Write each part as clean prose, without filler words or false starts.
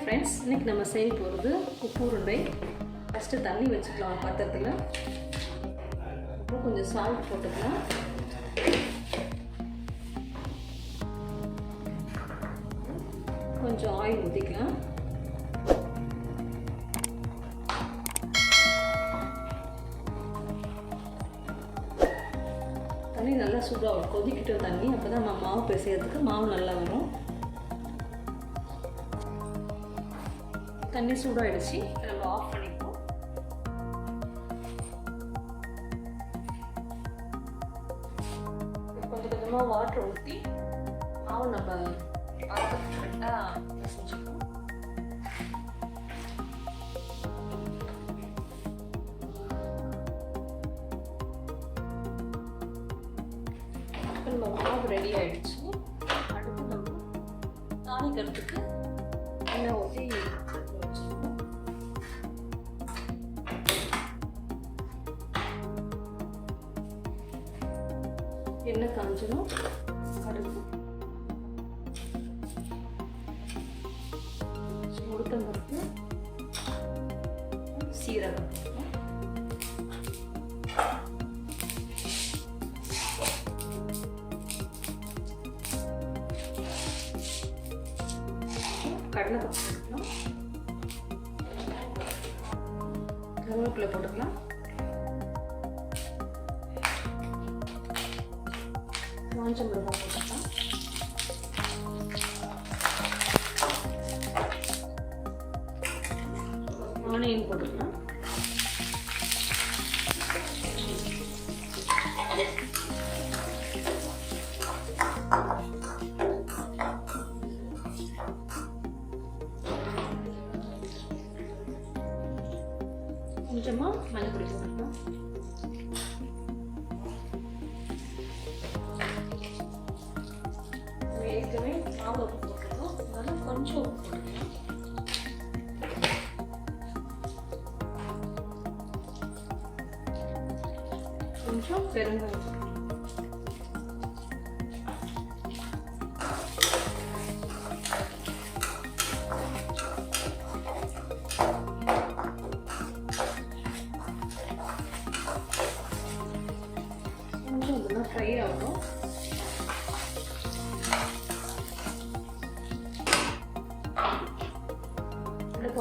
friends, இன்னைக்கு நம்ம செய்ய போகிறது உப்பு உருண்டை. ஃபஸ்ட்டு தண்ணி வச்சுக்கலாம் பாத்திரத்தில். அப்புறம் கொஞ்சம் சால்ட் போட்டுக்கலாம். கொஞ்சம் ஆயில் ஊற்றிக்கலாம். தண்ணி நல்லா சூடாக கொதிக்கிட்ட தண்ணி, அப்போ தான் நம்ம மாவு பிசையறதுக்கு மாவு நல்லா வரும். தண்ணி சூடாகிடுச்சு, நம்ம ஆஃப் பண்ணிப்போம். கொஞ்சம் கொஞ்சமாக வாட்டர் ஊற்றி மாவு நம்ம பாத்திரத்துக்கு கரெக்டாக பிசைஞ்சுப்போம். இப்போ நம்ம மாவு ரெடி ஆகிடுச்சு. அடுத்து நம்ம தாளிக்கிறதுக்கு எண்ணெய் ஊற்றி எண்ணெய் காஞ்சணும். அடுத்து உளுத்தம்பருப்பு, சீரகம், கடலைப்பருப்பு போட்டுக்கலாம், கருவேப்பிலை போட்டுக்கலாம், காஞ்ச மிளகாய் போட்டுக்கலாம், ஆனியன் போட்டுக்கலாம், கொஞ்சமாக மஞ்சள் பொடி போட்டுக்கலாம், ஏற்கனவே மாவு உப்பு போட்டுருக்கோம், அதனால் கொஞ்சம் உப்பு போட்டுக்கலாம், கொஞ்சம் பெருங்காயம் போட்டுக்கலாம், கொஞ்சம் இதெல்லாம் ஃப்ரை ஆகணும்.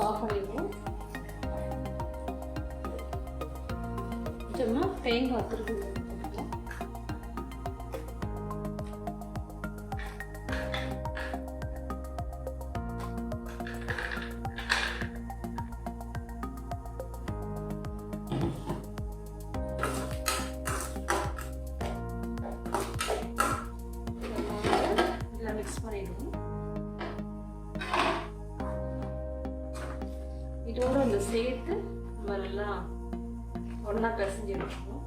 ஆஃப் பண்ணிடுவோம். கொஞ்சமாக தேங்காய் துருவி போட்டுக்கலாம். இதெல்லாம் மிக்ஸ் பண்ணிடுவோம். இதோட அந்த சேர்த்து நம்ம நல்லா ஒன்றா பிசைஞ்சு எடுக்கணும்.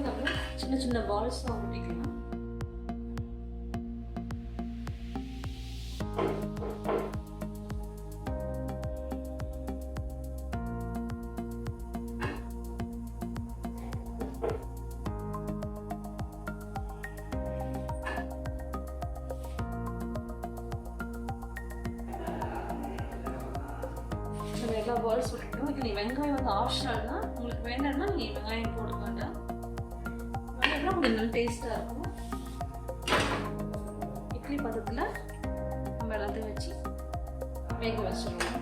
நம்ம சின்ன சின்ன பால்ஸாக ஊற்றிக்கலாம். எல்லா பால்ஸ் விட்டுட்டோம். இது நீ வெங்காயம் வந்து ஆப்ஷனல் தான், உங்களுக்கு வேண்டாம்னா நீ வெங்காயம் போட வேண்டாம். வெங்காயம் கொஞ்சம் நல்ல டேஸ்ட்டாக இருக்கும். இட்லி பதத்தில் நம்ம எல்லாத்தையும் வச்சு வேக வச்சிடணும்.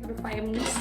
ஒரு 5 minutes